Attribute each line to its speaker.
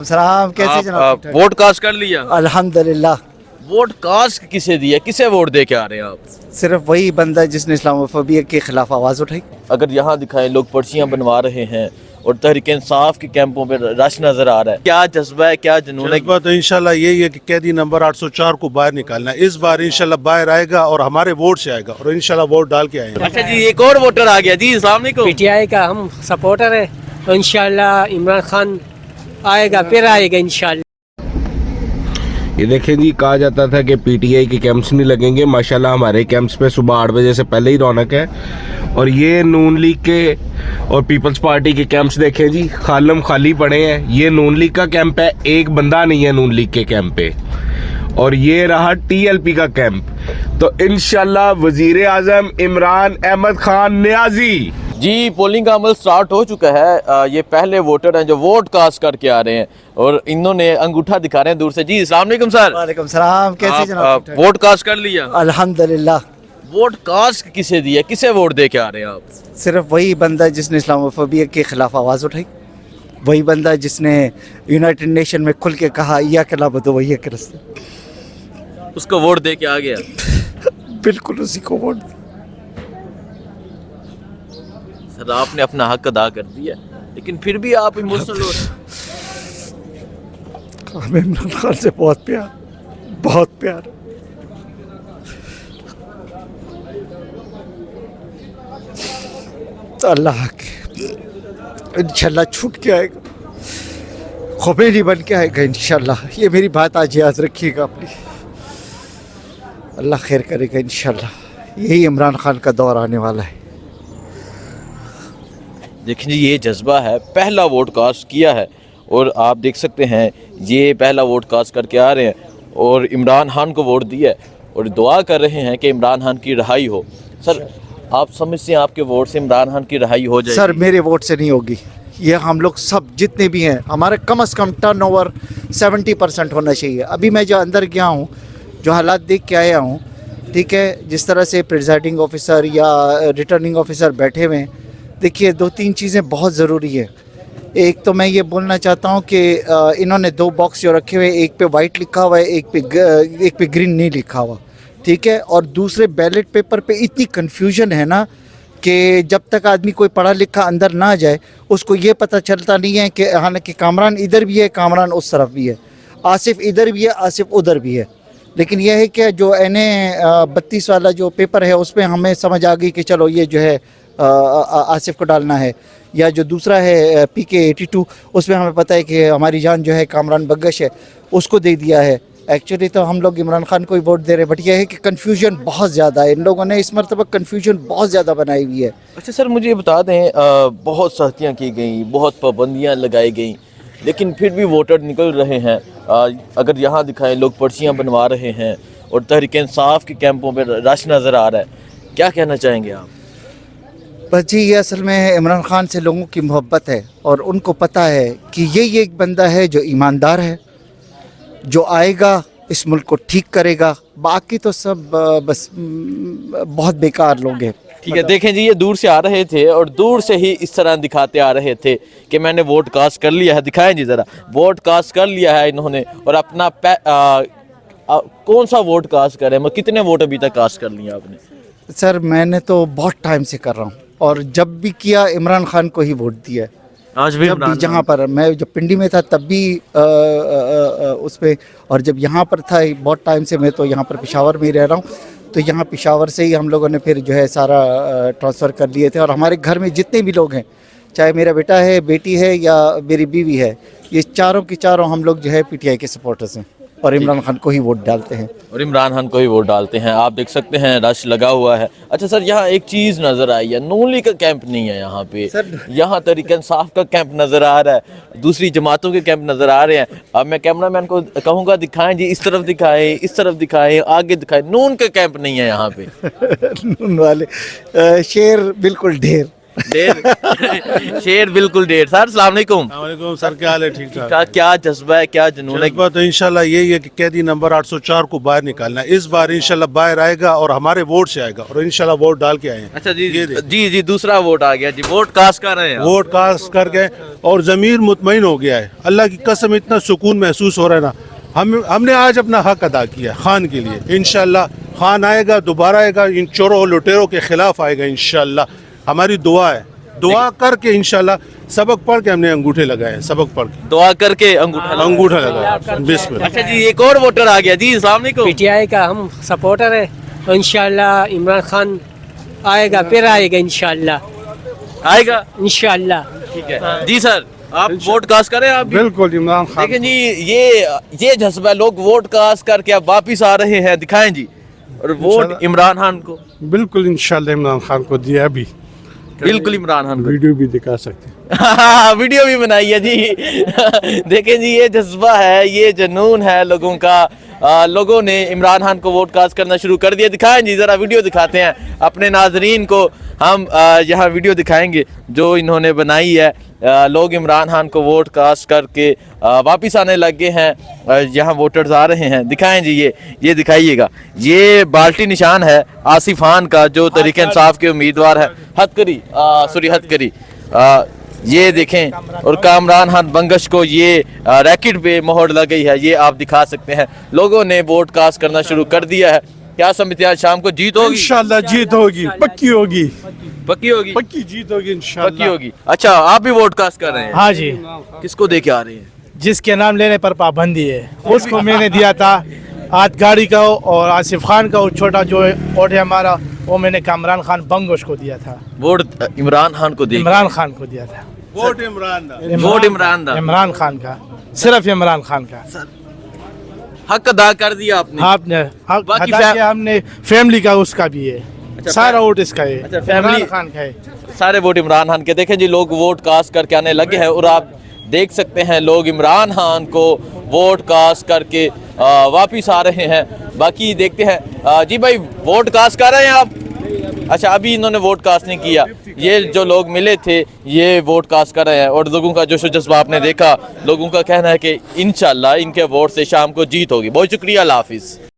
Speaker 1: सलाम, कैसे जनाब?
Speaker 2: वोट कास्ट कर लिया?
Speaker 1: अल्हम्दुलिल्लाह।
Speaker 2: वोट कास्ट किसे दिया, किसे वोट दे के आ रहे हैं आप?
Speaker 1: सिर्फ वही बंदा जिसने इस्लामोफोबिया के खिलाफ आवाज़ उठाई।
Speaker 2: अगर यहाँ दिखाएं, लोग पर्चियाँ बनवा रहे हैं और तहरीक इंसाफ के कैंपों पे रश नजर आ रहा है। क्या जज्बा है, क्या जुनून है?
Speaker 3: जज्बा तो इंशाल्लाह यही है कि कैदी नंबर 804 को बाहर निकालना है। इस बार इंशाल्लाह बाहर आएगा और हमारे वोट से आएगा और इंशाल्लाह वोट डाल के आएंगे।
Speaker 2: अच्छा जी, एक और वोटर आ गया जी। अस्सलाम वालेकुम।
Speaker 4: पीटीआई का हम सपोर्टर है, तो इंशाल्लाह इमरान खान आएगा, फिर आएगा इंशाल्लाह।
Speaker 5: ये देखें जी, कहा जाता था कि पीटीआई के कैंप्स नहीं लगेंगे। माशाल्लाह हमारे कैंप्स पे सुबह 8 बजे से पहले ही रौनक है। और ये नून लीग के और पीपल्स पार्टी के कैंप्स देखें जी, खालम खाली पड़े हैं। ये नून लीग का कैंप है, एक बंदा नहीं है नून लीग के कैंप पे। और ये रहा टीएलपी का कैंप। तो इंशाल्लाह वजीर आजम इमरान अहमद खान न्याजी
Speaker 2: जी, पोलिंग का अमल स्टार्ट हो चुका है। ये पहले वोटर हैं जो वोट कास्ट करके आ रहे हैं और इन्होंने अंगूठा दिखा रहे हैं दूर से। जी अस्सलाम वालेकुम सर।
Speaker 1: वालेकुम सलाम, कैसे जनाब?
Speaker 2: वोट कास्ट कर लिया?
Speaker 1: अल्हम्दुलिल्लाह।
Speaker 2: वोट कास्ट किसे दिया, किसे वोट दे के आ रहे हैं आप?
Speaker 1: सिर्फ वही बंदा जिसने इस्लामोफोबिया के खिलाफ आवाज़ उठाई। वही बंदा जिसने यूनाइटेड नेशन में खुल के कहा या के लाबदो वही के रस्ते।
Speaker 2: उसको वोट दे के आ गया?
Speaker 1: बिल्कुल उसी को वोट।
Speaker 2: सर आपने अपना हक अदा कर दिया, लेकिन फिर भी आप इमोशनल हो रहे हैं।
Speaker 1: हमें इमरान खान से बहुत प्यार, बहुत प्यार। तो अल्लाह के इंशाल्लाह छूट के आएगा, खुमैनी बन के आएगा इंशाल्लाह। ये मेरी बात आज याद रखिएगा अपनी। अल्लाह खैर करेगा इंशाल्लाह। यही इमरान खान का दौर आने वाला है।
Speaker 2: देखिए जी, ये जज्बा है। पहला वोट कास्ट किया है और आप देख सकते हैं ये पहला वोट कास्ट करके आ रहे हैं और इमरान खान को वोट दिया है और दुआ कर रहे हैं कि इमरान खान की रिहाई हो। सर आप समझते हैं आपके वोट से इमरान खान की रिहाई हो जाएगी?
Speaker 1: सर मेरे वोट से नहीं होगी। ये हम लोग सब जितने भी हैं, हमारे कम से कम टर्नओवर 70% होना चाहिए। अभी मैं जो अंदर गया हूँ, जो हालात देख के आया हूँ, ठीक है, जिस तरह से प्रिजाइडिंग ऑफिसर या रिटर्निंग ऑफिसर बैठे हुए हैं, देखिए 2-3 चीज़ें बहुत ज़रूरी है। एक तो मैं ये बोलना चाहता हूँ कि इन्होंने 2 बॉक्स जो रखे हुए, एक पे वाइट लिखा हुआ है, एक पे ग्रीन नहीं लिखा हुआ, ठीक है। और दूसरे बैलेट पेपर पे इतनी कन्फ्यूजन है ना कि जब तक आदमी कोई पढ़ा लिखा अंदर ना जाए उसको ये पता चलता नहीं है कि हालांकि कामरान इधर भी है, कामरान उस तरफ भी है, आसिफ इधर भी है, आसिफ उधर भी है। लेकिन यह है कि जो NA 32 वाला जो पेपर है उस पर हमें समझ आ गई कि चलो ये जो है आसिफ को डालना है, या जो दूसरा है PK 82 उसमें हमें पता है कि हमारी जान जो है कामरान बग्गश है, उसको दे दिया है। एक्चुअली तो हम लोग इमरान खान को ही वोट दे रहे हैं, बट यह है कि कन्फ्यूजन बहुत ज़्यादा है। इन लोगों ने इस मरतबा कन्फ्यूजन बहुत ज़्यादा बनाई हुई है।
Speaker 2: अच्छा सर, मुझे बता दें, बहुत सख्तियाँ की गई, बहुत पाबंदियाँ लगाई गई, लेकिन फिर भी वोटर निकल रहे हैं। अगर यहाँ दिखाएं, लोग पर्चियाँ बनवा रहे हैं और तहरीक इंसाफ के कैंपों पर रश नज़र आ रहा है। क्या कहना चाहेंगे आप?
Speaker 1: बस जी, ये असल में इमरान खान से लोगों की मोहब्बत है और उनको पता है कि यही एक बंदा है जो ईमानदार है, जो आएगा इस मुल्क को ठीक करेगा। बाकी तो सब बस बहुत बेकार लोग हैं।
Speaker 2: ठीक है, देखें जी, ये दूर से आ रहे थे और दूर से ही इस तरह दिखाते आ रहे थे कि मैंने वोट कास्ट कर लिया है। दिखाएं जी ज़रा, वोट कास्ट कर लिया है इन्होंने और अपना कौन सा वोट कास्ट करें? मतलब कितने वोट अभी तक कास्ट कर लिए आपने?
Speaker 1: सर मैंने तो बहुत टाइम से कर रहा हूँ और जब भी किया इमरान खान को ही वोट दिया है।
Speaker 2: आज भी
Speaker 1: जब भी जहाँ पर मैं जब पिंडी में था तब भी उस पर, और जब यहाँ पर था बहुत टाइम से, मैं तो यहाँ पर पेशावर में ही रह रहा हूँ, तो यहाँ पेशावर से ही हम लोगों ने फिर जो है सारा ट्रांसफ़र कर लिए थे। और हमारे घर में जितने भी लोग हैं, चाहे मेरा बेटा है, बेटी है या मेरी बीवी है, ये चारों की चारों हम लोग जो है PTI के सपोर्टर्स हैं और इमरान खान को ही वोट डालते हैं।
Speaker 2: और इमरान खान को ही वोट डालते हैं। आप देख सकते हैं रश लगा हुआ है। अच्छा सर, यहाँ एक चीज़ नज़र आई है, नून लीग का कैंप नहीं है यहाँ पे। यहाँ तहरीक इंसाफ का कैंप नज़र आ रहा है, दूसरी जमातों के कैंप नज़र आ रहे हैं। अब मैं कैमरामैन को कहूँगा दिखाएं जी, इस तरफ दिखाएं, इस तरफ दिखाएं, आगे दिखाएं। नून का कैंप नहीं है यहाँ पे।
Speaker 1: नून वाले शेर बिल्कुल ढेर
Speaker 2: डेढ़ शेर बिल्कुल डेढ़। सर अस्सलाम वालेकुम।
Speaker 3: वालेकुम सर, क्या हाल है? ठीक ठाक।
Speaker 2: का क्या जज्बा है, क्या जुनून है?
Speaker 3: जज्बा तो इंशाल्लाह यही है कि कैदी नंबर 804 को बाहर निकालना है। इस बार इंशाल्लाह बाहर आएगा और हमारे वोट से आएगा और इंशाल्लाह वोट डाल के आए हैं।
Speaker 2: अच्छा जी
Speaker 3: ये देखिए।
Speaker 2: जी जी, दूसरा वोट आ गया जी, वोट कास्ट कर रहे हैं आप।
Speaker 3: वोट कास्ट कर गए और ज़मीर मुतमईन हो गया है। अल्लाह की कसम इतना सुकून महसूस हो रहा है ना। हमने आज अपना हक अदा किया खान के लिए। इंशाल्लाह खान आएगा, दोबारा आएगा, इन चोरों और लुटेरों के खिलाफ आएगा इंशाल्लाह। हमारी दुआ है, दुआ करके इंशाल्लाह सबक पढ़ के हमने अंगूठे लगाए हैं, सबक पढ़ के
Speaker 2: दुआ करके अंगूठा
Speaker 3: लगाया बिस्मिल्लाह।
Speaker 2: अच्छा जी, एक और वोटर आ गया जी, अस्सलाम वालेकुम।
Speaker 4: पीटीआई का हम सपोर्टर है, तो इंशाल्लाह इमरान खान आएगा, फिर आएगा इंशाल्लाह,
Speaker 2: आएगा
Speaker 4: इंशाल्लाह।
Speaker 2: ठीक है जी। सर आप वोट कास्ट करें आप भी?
Speaker 3: बिल्कुल इमरान खान।
Speaker 2: देखें जी, ये जज्बा, लोग वोट कास्ट करके अब वापिस आ रहे हैं, दिखाएं जी। और वोट इमरान खान को,
Speaker 3: बिल्कुल इंशाल्लाह इमरान खान को दिया। अभी
Speaker 2: बिल्कुल इमरान खान को।
Speaker 3: वीडियो भी दिखा सकते हैं।
Speaker 2: वीडियो भी बनाई है जी। देखें जी, ये जज्बा है, ये जुनून है लोगों का। लोगों ने इमरान खान को वोट कास्ट करना शुरू कर दिया। दिखाएं जी, ज़रा वीडियो दिखाते हैं अपने नाजरीन को। हम यहाँ वीडियो दिखाएंगे जो इन्होंने बनाई है। लोग इमरान खान को वोट कास्ट करके वापस आने लगे हैं। यहाँ वोटर्स आ रहे हैं, दिखाएं जी, ये दिखाइएगा। ये बाल्टी निशान है आसिफ खान का, जो तहरीक इंसाफ के उम्मीदवार है। हथकरी ये देखें। और कामरान खान बंगश को ये रैकेट पे मोहर लग गई है, ये आप दिखा सकते हैं। लोगों ने वोट कास्ट करना शुरू कर दिया है। क्या समझते हैं आज शाम को जीत होगी?
Speaker 3: इंशाल्लाह जीत होगी, पक्की होगी,
Speaker 2: पक्की होगी,
Speaker 3: पक्की जीत होगी इंशाल्लाह।
Speaker 2: पक्की होगी। अच्छा, आप भी वोट कास्ट कर रहे हैं?
Speaker 6: हाँ जी,
Speaker 2: किसको दे के आ रहे हैं?
Speaker 6: जिसके नाम लेने पर पाबंदी है उसको मैंने दिया था। आज गाड़ी का और आसिफ खान का और छोटा जो वोट है हमारा, वो मैंने कामरान खान बंगोश को दिया था।
Speaker 2: वोट इमरान खान को दे,
Speaker 6: इमरान खान को दिया था।
Speaker 3: वोट इमरान दा।
Speaker 2: वोट इमरान दा।
Speaker 6: इमरान खान का, सिर्फ इमरान खान का।
Speaker 2: हक अदा कर दिया आपने।
Speaker 6: आपने हक
Speaker 2: बाकी
Speaker 6: अदा किया, हमने फैमिली का उसका भी है। सारा वोट इसका है।
Speaker 2: अच्छा, फैमिली-
Speaker 6: इमरान खान का है।
Speaker 2: सारे वोट इमरान खान के। देखें जी, लोग वोट कास्ट करके आने लगे हैं और आप देख सकते हैं लोग इमरान खान को वोट कास्ट करके वापिस आ रहे हैं। बाकी देखते हैं। जी भाई, वोट कास्ट कर रहे हैं आप? अच्छा, अभी इन्होंने वोट कास्ट नहीं किया। ये जो लोग मिले थे ये वोट कास्ट कर रहे हैं और लोगों का जोश व जज्बा आपने देखा। लोगों का कहना है कि इंशाल्लाह इनके वोट से शाम को जीत होगी। बहुत शुक्रिया, अल्लाह हाफिज़।